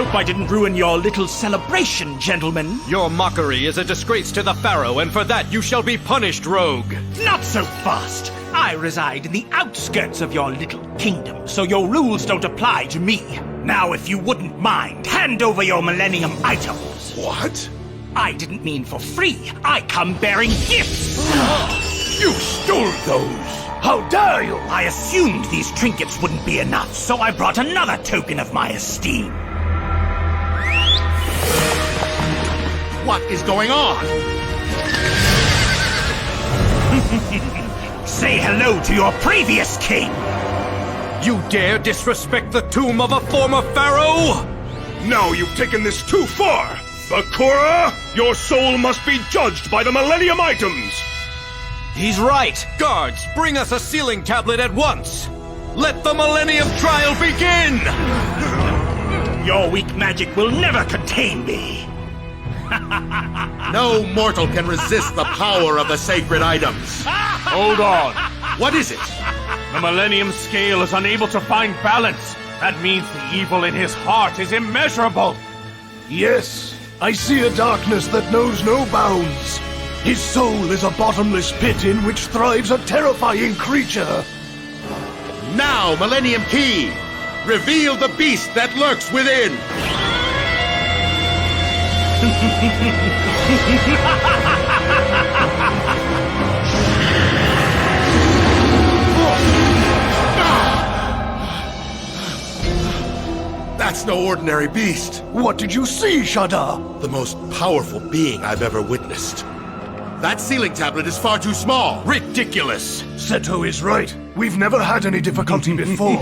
hope I didn't ruin your little celebration, gentlemen. Your mockery is a disgrace to the Pharaoh, and for that you shall be punished, rogue. Not so fast. I reside in the outskirts of your little kingdom, so your rules don't apply to me. Now, if you wouldn't mind, hand over your Millennium Items. What? I didn't mean for free. I come bearing gifts. You stole those! How dare you! I assumed these trinkets wouldn't be enough, so I brought another token of my esteem. What is going on? Say hello to your previous king! You dare disrespect the tomb of a former pharaoh? Now you've taken this too far! Bakura, your soul must be judged by the Millennium Items! He's right! Guards, bring us a sealing tablet at once! Let the Millennium Trial begin! Your weak magic will never contain me! No mortal can resist the power of the sacred items! Hold on. What is it? The Millennium Scale is unable to find balance. That means the evil in his heart is immeasurable. Yes, I see a darkness that knows no bounds. His soul is a bottomless pit in which thrives a terrifying creature. Now, Millennium Key! Reveal the beast that lurks within! That's no ordinary beast. What did you see, Shada? The most powerful being I've ever witnessed. That sealing tablet is far too small. Ridiculous! Seto is right. We've never had any difficulty before.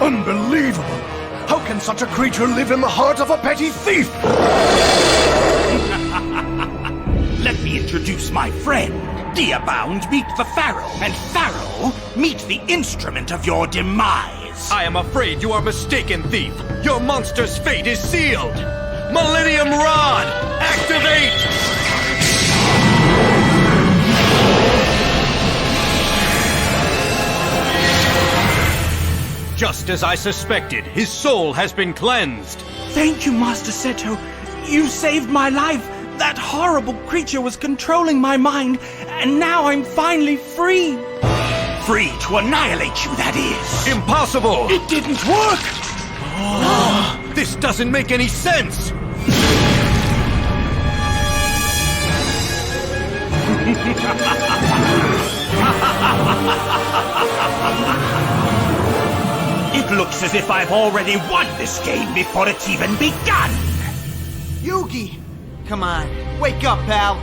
Unbelievable! How can such a creature live in the heart of a petty thief? Let me introduce my friend. Dearbound, meet the Pharaoh, and Pharaoh, meet the instrument of your demise. I am afraid you are mistaken, thief. Your monster's fate is sealed. Millennium Rod, activate! Just as I suspected, his soul has been cleansed. Thank you, Master Seto. You saved my life. That horrible creature was controlling my mind, and now I'm finally free. Free to annihilate you, that is. Impossible! It didn't work! This doesn't make any sense! It looks as if I've already won this game before it's even begun! Yugi! Come on, wake up, pal!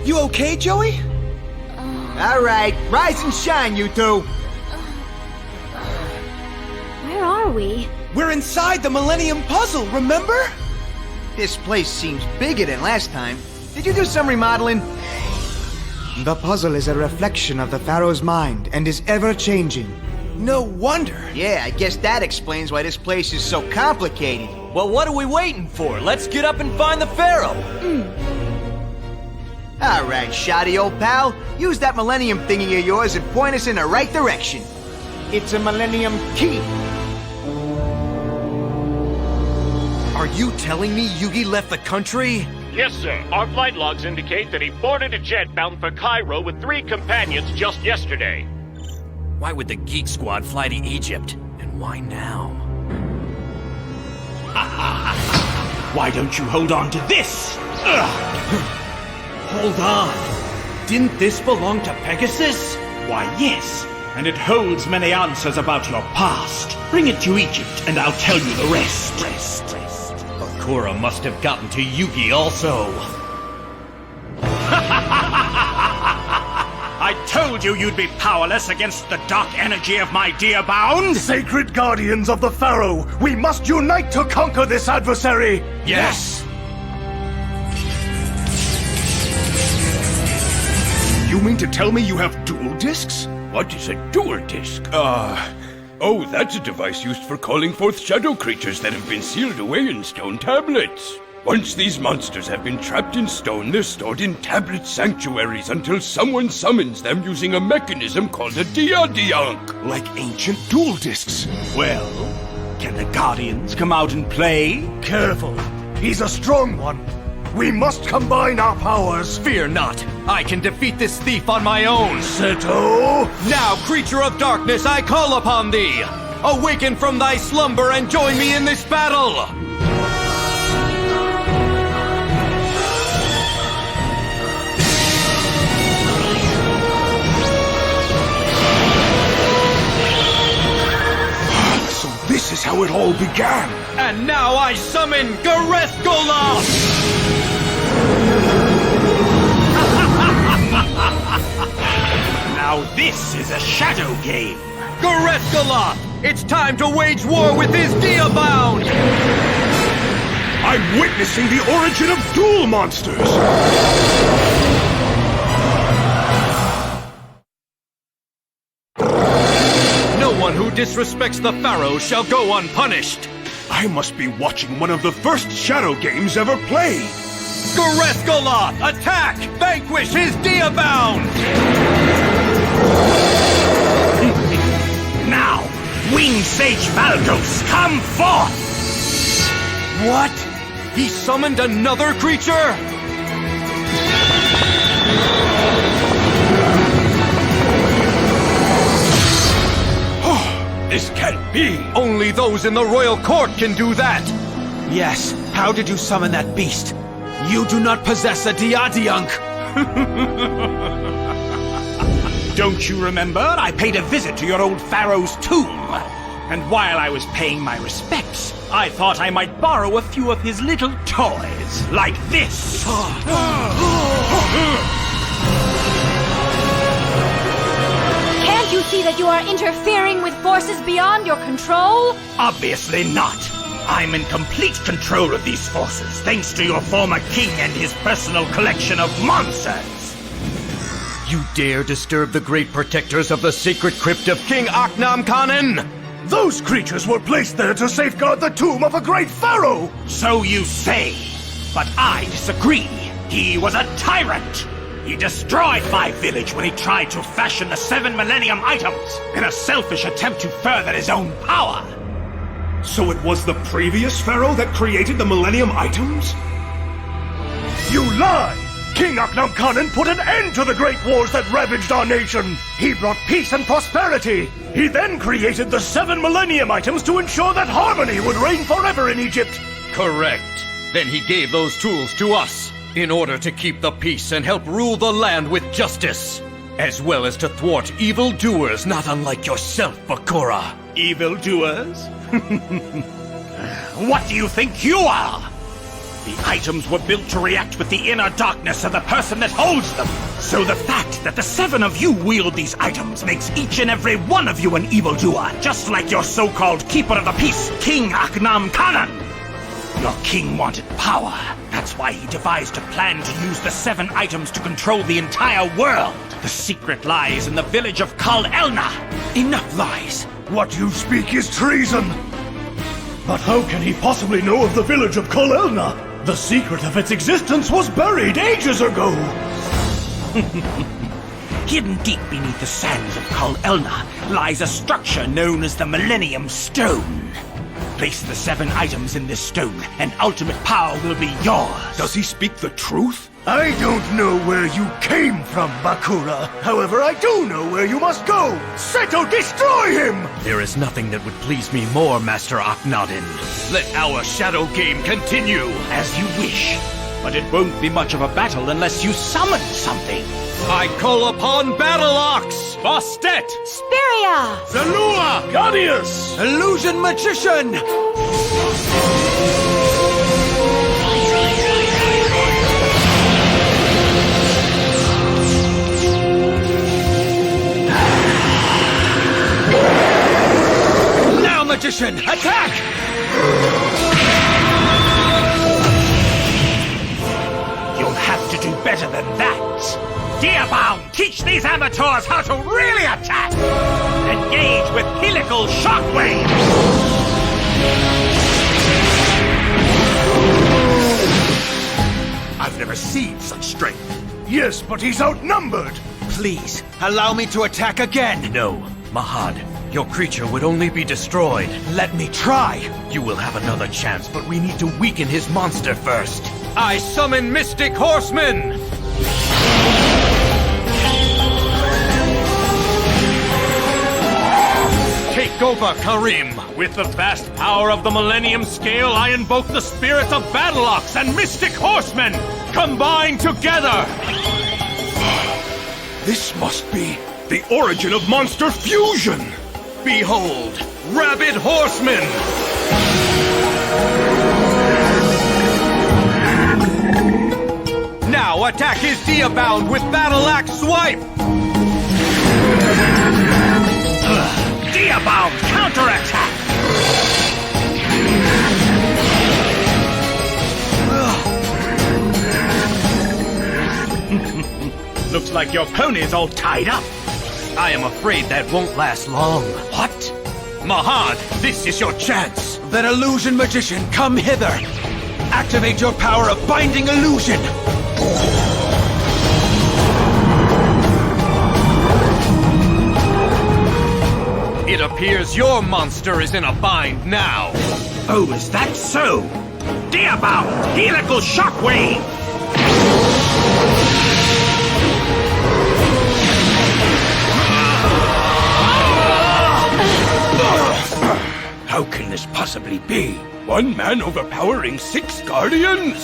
You okay, Joey? Alright, rise and shine, you two! Where are we? We're inside the Millennium Puzzle, remember? This place seems bigger than last time. Did you do some remodeling? The puzzle is a reflection of the Pharaoh's mind and is ever-changing. No wonder. Yeah, I guess that explains why this place is so complicated. Well, what are we waiting for? Let's get up and find the Pharaoh. Alright, shoddy old pal. Use that Millennium thingy of yours and point us in the right direction. It's a Millennium Key. Are you telling me Yugi left the country? Yes, sir. Our flight logs indicate that he boarded a jet bound for Cairo with 3 companions just yesterday. Why would the Geek Squad fly to Egypt? And why now? Why don't you hold on to this? Hold on. Didn't this belong to Pegasus? Why, yes. And it holds many answers about your past. Bring it to Egypt, and I'll tell you the rest. Bakura must have gotten to Yugi also. I told you you'd be powerless against the dark energy of my Dearbound! Sacred guardians of the Pharaoh, we must unite to conquer this adversary! Yes! You mean to tell me you have dual discs? What is a dual disc? Oh, that's a device used for calling forth shadow creatures that have been sealed away in stone tablets. Once these monsters have been trapped in stone, they're stored in tablet sanctuaries until someone summons them using a mechanism called a diadiank. Like ancient duel discs. Well, can the Guardians come out and play? Careful. He's a strong one. We must combine our powers. Fear not. I can defeat this thief on my own. Seto! Now, creature of darkness, I call upon thee. Awaken from thy slumber and join me in this battle. This is how it all began! And now I summon Garethgoloth! Now this is a shadow game! Garethgoloth! It's time to wage war with his Diabound! I'm witnessing the origin of duel monsters! No one who disrespects the Pharaoh shall go unpunished! I must be watching one of the first shadow games ever played! Garethgoloth, attack! Vanquish his Diabound! Now, Winged Sage Valgos, come forth! What? He summoned another creature? This can't be! Only those in the royal court can do that! Yes, how did you summon that beast? You do not possess a Diadiank! Don't you remember? I paid a visit to your old pharaoh's tomb. And while I was paying my respects, I thought I might borrow a few of his little toys, like this. Can't you see that you are interfering with forces beyond your control? Obviously not. I'm in complete control of these forces, thanks to your former king and his personal collection of monsters. You dare disturb the great protectors of the sacred crypt of King Akhnam-Khanen? Those creatures were placed there to safeguard the tomb of a great pharaoh! So you say, but I disagree. He was a tyrant. He destroyed my village when he tried to fashion the 7 Millennium Items in a selfish attempt to further his own power. So it was the previous pharaoh that created the Millennium Items? You lie! King Akhnam-Khanen put an end to the great wars that ravaged our nation! He brought peace and prosperity! He then created the 7 Millennium Items to ensure that harmony would reign forever in Egypt! Correct. Then he gave those tools to us, in order to keep the peace and help rule the land with justice, as well as to thwart evildoers not unlike yourself, Bakura. Evildoers? What do you think you are? The items were built to react with the inner darkness of the person that holds them. So the fact that the 7 of you wield these items makes each and every one of you an evildoer, just like your so-called keeper of the peace, King Akhnam-Khanen. Your king wanted power. That's why he devised a plan to use the 7 items to control the entire world. The secret lies in the village of Kal Elna. Enough lies. What you speak is treason! But how can he possibly know of the village of Kal Elna? The secret of its existence was buried ages ago! Hidden deep beneath the sands of Kal Elna lies a structure known as the Millennium Stone. Place the 7 items in this stone, and ultimate power will be yours. Does he speak the truth? I don't know where you came from, Bakura. However, I do know where you must go. Seto, destroy him! There is nothing that would please me more, Master Akhenaten. Let our shadow game continue. As you wish. But it won't be much of a battle unless you summon something. I call upon Battle Ox! Bastet! Spiria! Zalua! Gaudius! Illusion Magician! Now, Magician, attack! You'll have to do better than that. Diabound, teach these amateurs how to really attack! Engage with helical shockwaves! I've never seen such strength. Yes, but he's outnumbered. Please, allow me to attack again. No, Mahad. Your creature would only be destroyed. Let me try. You will have another chance, but we need to weaken his monster first. I summon Mystic Horsemen! Take over, Karim! With the vast power of the Millennium Scale, I invoke the spirits of Battle-Ox and Mystic Horsemen! Combined together! This must be the origin of monster fusion! Behold, Rabid Horsemen! Now attack his Diabound with Battle Axe Swipe! Diabound counterattack! Looks like your pony's all tied up. I am afraid that won't last long. What? Mahad, this is your chance! Then Illusion Magician, come hither! Activate your power of Binding Illusion! It appears your monster is in a bind now. Oh, is that so? Diabound, Helical Shockwave! How can this possibly be? One man overpowering 6 guardians?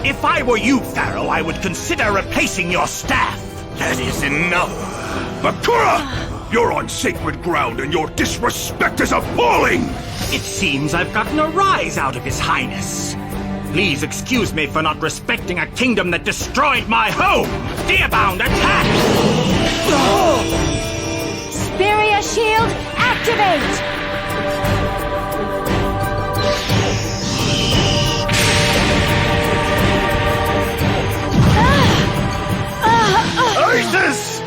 If I were you, Pharaoh, I would consider replacing your staff. That is enough. Bakura! You're on sacred ground and your disrespect is appalling! It seems I've gotten a rise out of His Highness. Please excuse me for not respecting a kingdom that destroyed my home! Diabound, attack! Spiria Shield, activate! ISIS!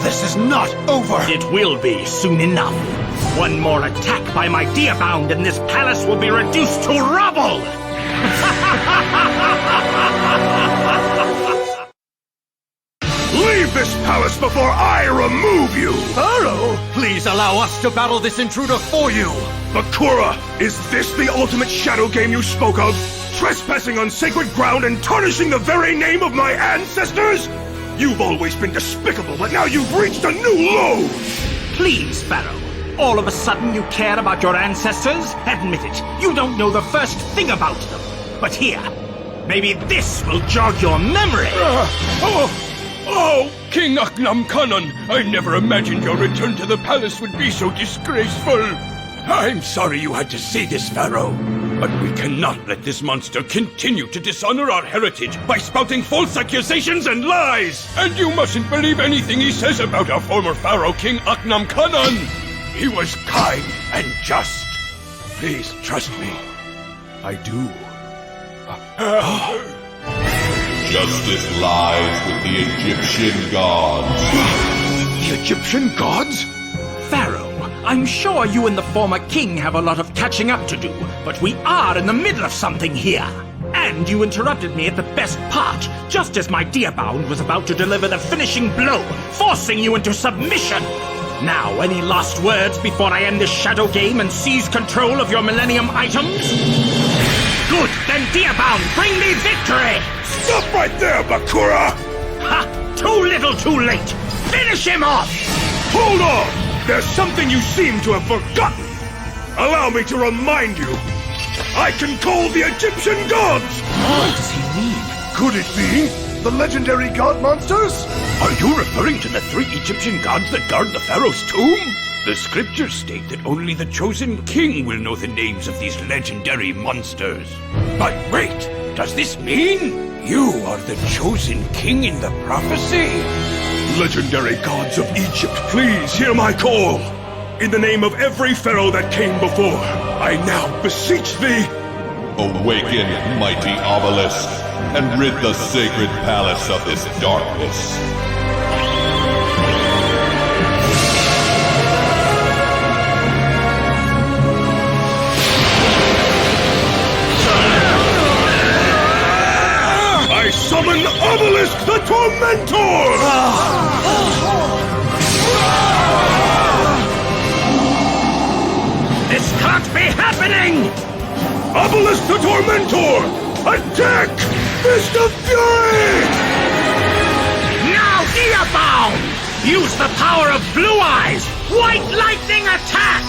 This is not over! It will be soon enough. One more attack by my Diabound and this palace will be reduced to rubble! Leave this palace before I remove you! Pharaoh! Please allow us to battle this intruder for you! Bakura, is this the ultimate shadow game you spoke of? Trespassing on sacred ground and tarnishing the very name of my ancestors? You've always been despicable, but now you've reached a new low! Please, Pharaoh. All of a sudden you care about your ancestors? Admit it, you don't know the first thing about them. But here, maybe this will jog your memory. Oh, King Aknam Kanan! I never imagined your return to the palace would be so disgraceful! I'm sorry you had to see this, Pharaoh. But we cannot let this monster continue to dishonor our heritage by spouting false accusations and lies! And you mustn't believe anything he says about our former Pharaoh, King Aknam Kanan! He was kind and just. Please trust me. I do. Justice lies with the Egyptian gods. The Egyptian gods? Pharaoh, I'm sure you and the former king have a lot of catching up to do, but we are in the middle of something here. And you interrupted me at the best part, just as my Diabound was about to deliver the finishing blow, forcing you into submission. Now, any last words before I end this shadow game and seize control of your Millennium Items? Good, then Diabound, bring me victory! Stop right there, Bakura! Ha! Too little too late! Finish him off! Hold on! There's something you seem to have forgotten! Allow me to remind you! I can call the Egyptian gods! What does he mean? Could it be the legendary god monsters? Are you referring to the 3 Egyptian gods that guard the pharaoh's tomb? The scriptures state that only the chosen king will know the names of these legendary monsters. But wait, does this mean you are the chosen king in the prophecy? Legendary gods of Egypt, please hear my call. In the name of every pharaoh that came before, I now beseech thee. Awaken, mighty obelisk, and rid the sacred palace of this darkness. Summon Obelisk the Tormentor! This can't be happening! Obelisk the Tormentor! Attack! Fist of Fury! Now Diabound! Use the power of Blue Eyes! White Lightning attack!